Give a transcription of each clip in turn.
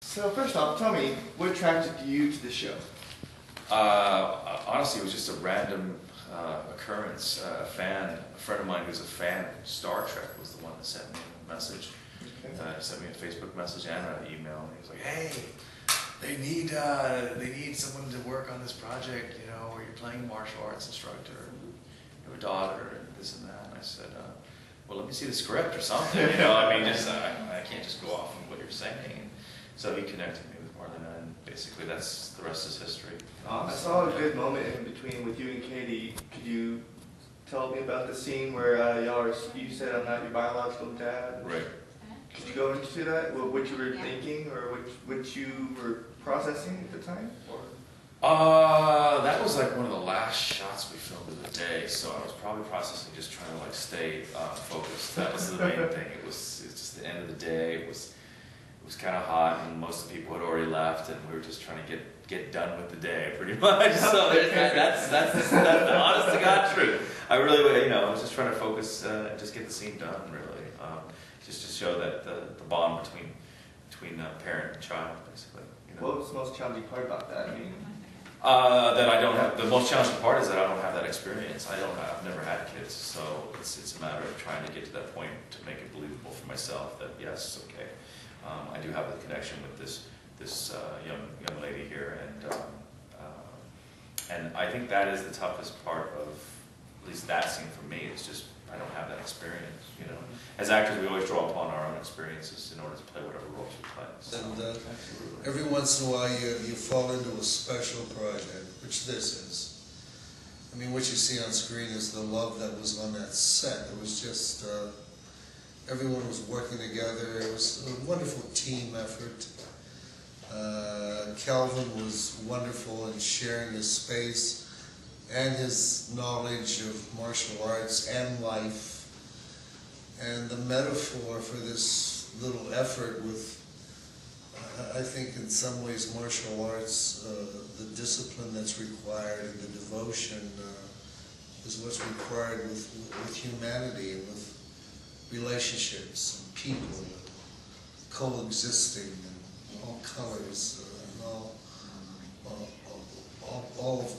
So first off, tell me, what attracted you to the show? Honestly, it was just a random occurrence. A friend of mine who's a fan of Star Trek was the one that sent me a message. Okay. He sent me a Facebook message and an email, and he was like, "Hey, they need someone to work on this project, you know, where you're playing a martial arts instructor, and you have a daughter, and this and that." And I said, "Well, let me see the script or something, you know. I mean, I can't just go off of what you're saying." So he connected me with Marlena, and basically the rest is history. I saw a good moment in between with you and Katie. Could you tell me about the scene where you said, "I'm not your biological dad"? Right. Could you go into that? What you were thinking, or what you were processing at the time? Or? That was like one of the last shots we filmed of the day, so I was probably processing, just trying to like stay focused. That was the main thing. It's just the end of the day. It was kind of hot, and most of the people had already left, and we were just trying to get done with the day, pretty much. So that's the honest to God truth. I really, I was just trying to focus, just get the scene done, really, just to show that the bond between parent and child, basically. What was the most challenging part about that? I mean, that I don't have. The most challenging part is that I don't have that experience. I've never had kids, so it's a matter of trying to get to that point to make it believable for myself that yes, okay. I do have a connection with this young lady here, and I think that is the toughest part of at least that scene for me. It's just I don't have that experience. As actors, we always draw upon our own experiences in order to play whatever roles we play. So, and every once in a while, you fall into a special project, which this is. I mean, what you see on screen is the love that was on that set. It was just. Everyone was working together. It was a wonderful team effort. Calvin was wonderful in sharing his space and his knowledge of martial arts and life. And the metaphor for this little effort with, I think in some ways, martial arts, the discipline that's required and the devotion is what's required with humanity and with relationships and people coexisting in all colors and all of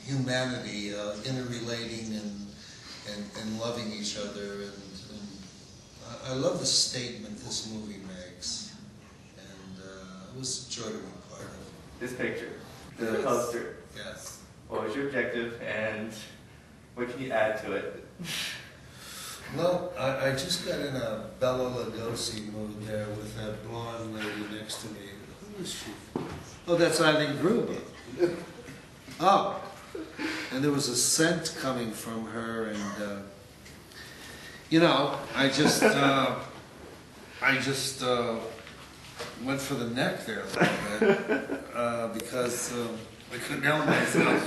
humanity interrelating and loving each other. And I love the statement this movie makes, and it was a joy to be part of. This picture, the poster. Yes. What was your objective, and what can you add to it? Well, I just got in a Bela Lugosi mood there with that blonde lady next to me. Who is she? Oh, that's Eileen GRUBBA. Oh, and there was a scent coming from her, and I just went for the neck there a little bit because I couldn't help myself.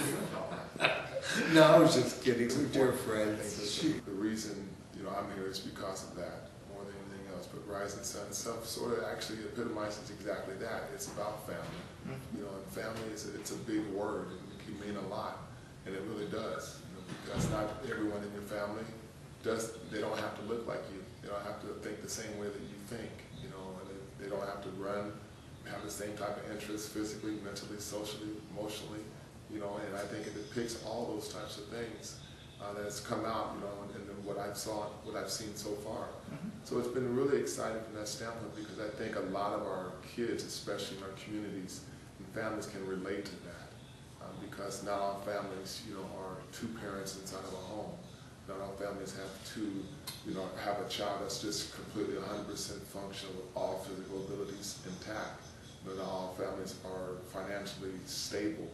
No, I was just kidding. We're dear friends. The reason I'm here is because of that, more than anything else. But Rising Sun itself sort of actually epitomizes exactly that. It's about family. And family it's a big word, and it can mean a lot, and it really does. Because not everyone in your family they don't have to look like you. They don't have to think the same way that you think. And they don't have to have the same type of interests, physically, mentally, socially, emotionally. And I think it depicts all those types of things. That's come out, in what I've seen so far. So it's been really exciting from that standpoint because I think a lot of our kids, especially in our communities and families, can relate to that. Because not all families, are two parents inside of a home. Not all families have have a child that's just completely 100% functional with all physical abilities intact. Not all families are financially stable.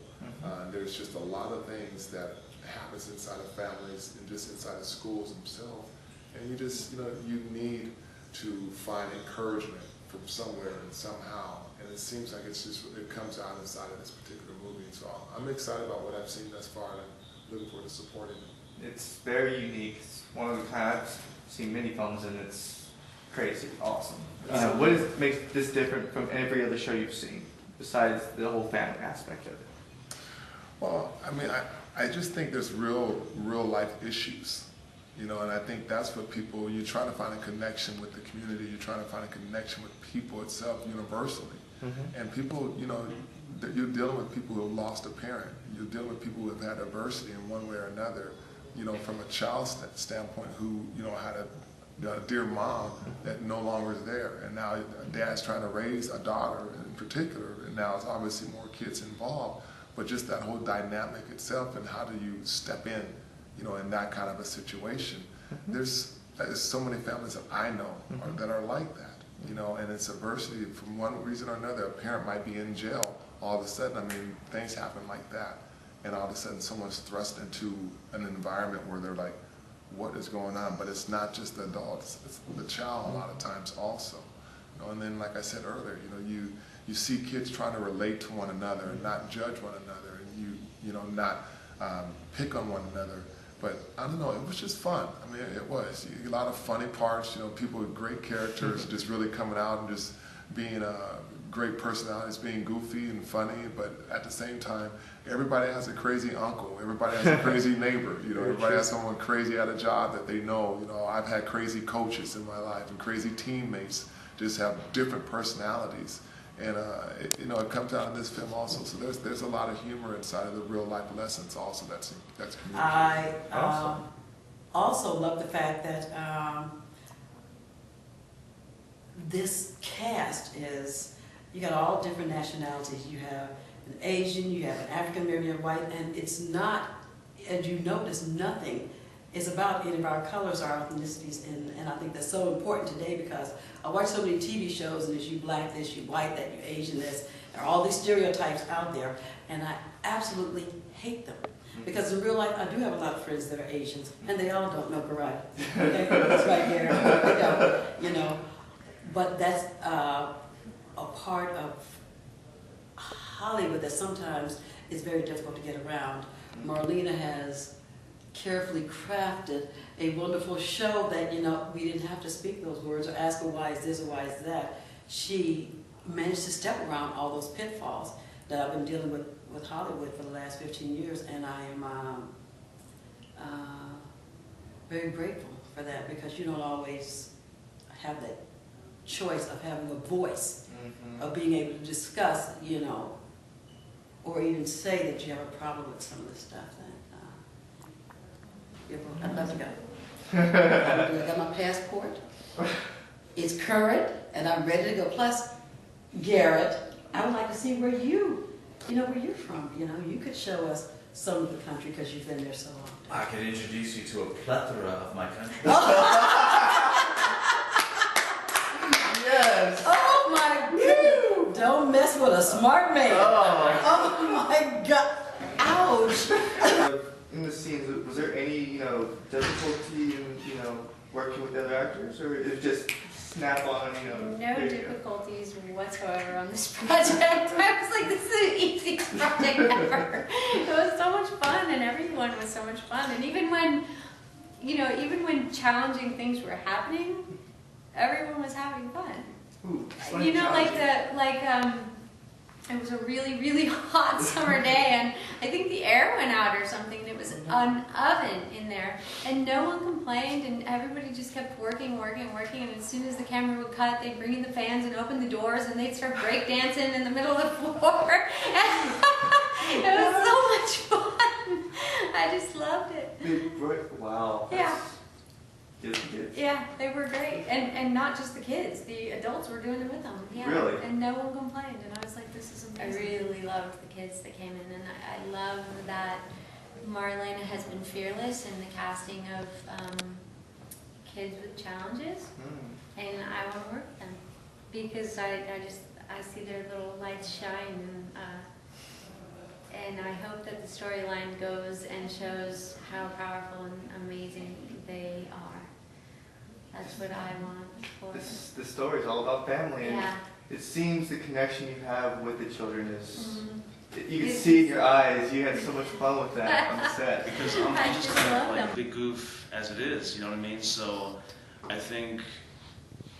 There's just a lot of things that happens inside of families and just inside of schools themselves, and you need to find encouragement from somewhere and somehow, and it seems like it comes out inside of this particular movie. So I'm excited about what I've seen thus far, and I'm looking forward to supporting it. It's very unique. It's one of the kind I've seen many films, and it's crazy, awesome. What makes this different from every other show you've seen, besides the whole family aspect of it? Well, I mean, I just think there's real life issues, and I think that's what people, you're trying to find a connection with the community, you're trying to find a connection with people itself universally. And people, you know, you're dealing with people who have lost a parent. You're dealing with people who have had adversity in one way or another, you know, from a child's standpoint who, you know, had a dear mom that no longer is there. And now dad's trying to raise a daughter in particular, and now there's obviously more kids involved. But just that whole dynamic itself, and how do you step in, you know, in that kind of a situation. There's so many families that I know that are like that, you know, and it's adversity from one reason or another. A parent might be in jail all of a sudden. I mean, things happen like that. And all of a sudden someone's thrust into an environment where they're like, what is going on? But it's not just the adults, it's the child a lot of times also. You know, and then like I said earlier, you know, you see kids trying to relate to one another and not judge one another, and you know, not pick on one another. But I don't know, it was just fun. I mean, it was. A lot of funny parts, you know, people with great characters just really coming out and just being great personalities, being goofy and funny, but at the same time, everybody has a crazy uncle, everybody has a crazy neighbor, you know, everybody has someone crazy at a job that they know. You know, I've had crazy coaches in my life and crazy teammates, just have different personalities. And you know, it comes out in this film also. So there's a lot of humor inside of the real life lessons also that's communicated. I Awesome. also love the fact that this cast is, you got all different nationalities. You have an Asian, you have an African American, white, and it's not, as you notice, nothing is about any of our colors, our ethnicities, and I think that's so important today, because I watch so many TV shows, and it's you black this, you white that, you Asian this. There are all these stereotypes out there, and I absolutely hate them. Because in real life, I do have a lot of friends that are Asians, and they all don't know karate. Okay? That's right there. They don't, you know. But that's a part of Hollywood that sometimes is very difficult to get around. Marlena has carefully crafted a wonderful show that, you know, we didn't have to speak those words or ask her why is this or why is that. She managed to step around all those pitfalls that I've been dealing with Hollywood for the last 15 years, and I am very grateful for that, because you don't always have that choice of having a voice, of being able to discuss, you know, or even say that you have a problem with some of the stuff that I'd love to go. I got my passport. It's current, and I'm ready to go. Plus, Garrett, I would like to see where you know, where you're from. You know, you could show us some of the country, because you've been there so long. I could introduce you to a plethora of my country. Yes. Oh my God! Don't mess with a smart man. Oh my God! Ouch! In the scenes, was there any, you know, difficulty in, you know, working with other actors, or it was just snap on, you know? No difficulties whatsoever on this project. I was like, this is the easiest project ever. It was so much fun, and everyone was so much fun. And even when, you know, even when challenging things were happening, everyone was having fun. Ooh, You know, it was a really, really hot summer day, and I think the air went out or something, and it was an oven in there, and no one complained, and everybody just kept working, and as soon as the camera would cut, they'd bring in the fans and open the doors, and they'd start breakdancing in the middle of the floor. It was so much fun. I just loved it. Wow. Yeah. Kids. Yeah, they were great, and not just the kids, the adults were doing it with them. Yeah. Really? And no one complained, and I was like, this is amazing. I really loved the kids that came in, and I love that Marlena has been fearless in the casting of kids with challenges, and I want to work with them, because I see their little lights shine, and I hope that the storyline goes and shows how powerful and amazing they are. That's what I want for The story is all about family, and yeah. it seems the connection you have with the children is, you can see in your eyes, you had so much fun with that on the set. Because I'm just kind of like a big goof as it is, you know what I mean? So I think,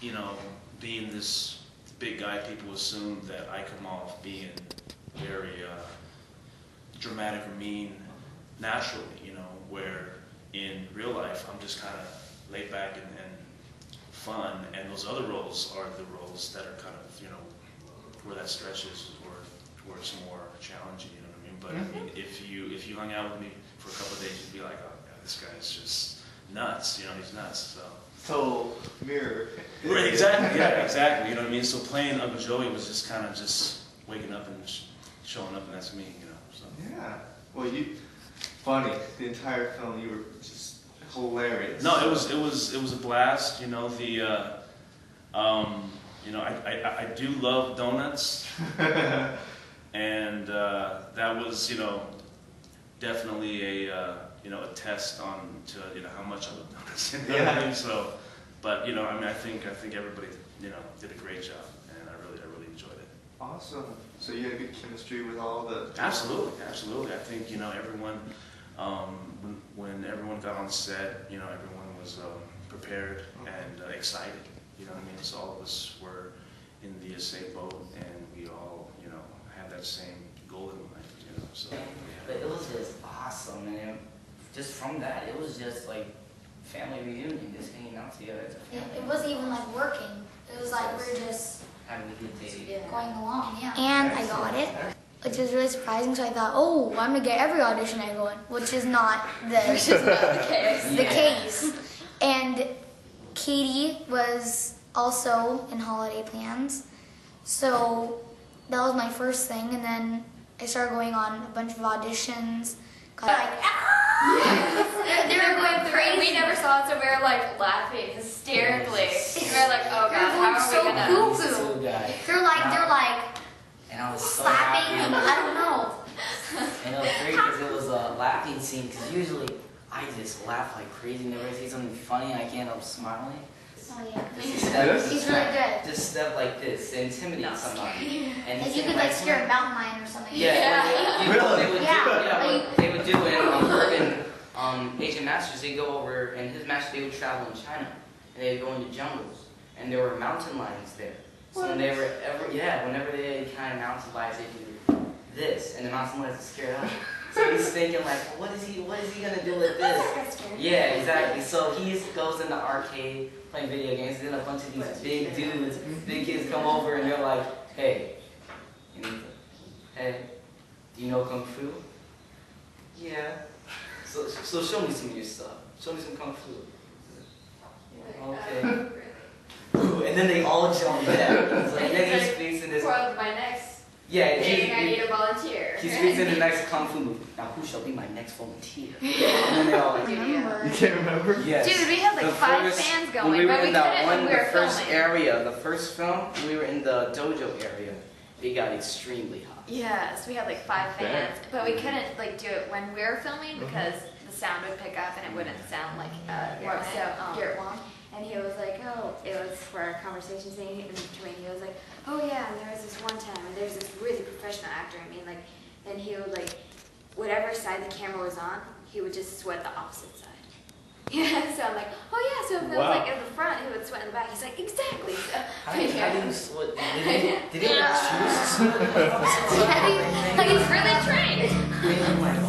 you know, being this big guy, people assume that I come off being very dramatic or mean naturally, you know, where in real life I'm just kind of laid back and fun, and those other roles are the roles that are kind of, you know, where that stretches where it's more challenging, you know what I mean? But I mean, if you hung out with me for a couple of days, you'd be like, oh God, this guy's just nuts, you know, he's nuts. So mirror. Right, exactly, yeah, exactly. You know what I mean? So playing Uncle Joey was just kind of just waking up and showing up, and that's me, you know. So. Yeah. Well, funny. The entire film, you were just hilarious. No, it was a blast. You know you know, I do love donuts, and that was, you know, definitely a you know, a test on to, you know, how much I love donuts. You know what I mean? So, but you know, I mean, I think everybody, you know, did a great job, and I really enjoyed it. Awesome. So you had good chemistry with all the. Absolutely. I think, you know, everyone, when everyone got on set, you know, everyone was prepared and excited. You know what I mean? So all of us were in the same boat, and we all, you know, had that same goal in mind. You know, so. But it was just awesome, and just from that, it was just like family reunion, just hanging out together as a family. It wasn't even like working. It was like we were just having a good day. going along, yeah. And I got it, which was really surprising. So I thought, oh, I'm gonna get every audition I go in, which is not the case. And Katie was also in holiday plans, so that was my first thing. And then I started going on a bunch of auditions. They were going crazy. We never saw it, so we were like laughing hysterically. We were like, oh God, how are we gonna? So they're like, and I was so slapping, happy. and I don't know. And it was great because it was a laughing scene. Because usually I just laugh like crazy. Whenever I see something funny, I can't help smiling. Oh yeah. He's really good. Just step like this to intimidate somebody. And Like you could like scare a mountain lion or something. Yeah. Really? They would do it in urban Asian masters. They go over, and his master, they would travel in China, and they'd go into jungles, and there were mountain lions there. So whenever they encounter mountain lions, they do this, and the mountain lions are scared out. So he's thinking like, what is he gonna do with this? Yeah, exactly. So he goes in the arcade playing video games, and then a bunch of these big dudes, big kids come over, and they're like, hey, hey, do you know Kung Fu? Yeah. So show me some of your stuff. Show me some Kung Fu. Okay. And then they all jump back. And then he speaks in this. For my next Yeah, thing, I need a volunteer. He speaks in the next Kung Fu movie. Now who shall be my next volunteer? And then they all like, You can't remember? yes. Dude, we had like 5 fans going, when we were but we in couldn't that when we were the first filming. area, the first film, we were in the dojo area. It got extremely hot. Yes, we had like 5 fans, but we couldn't like do it when we were filming because the sound would pick up and it wouldn't sound like Garrett Wang. And he was like, oh, it was for our conversation thing, and he was like, oh yeah, and there was this one time, and there's this really professional actor, I mean, like, and he would like, whatever side the camera was on, he would just sweat the opposite side. Yeah, so I'm like, oh yeah, so if it was like in the front, he would sweat in the back. He's like, exactly. So, How do you sweat? Did he choose to sweat? he's really trained. I'm like,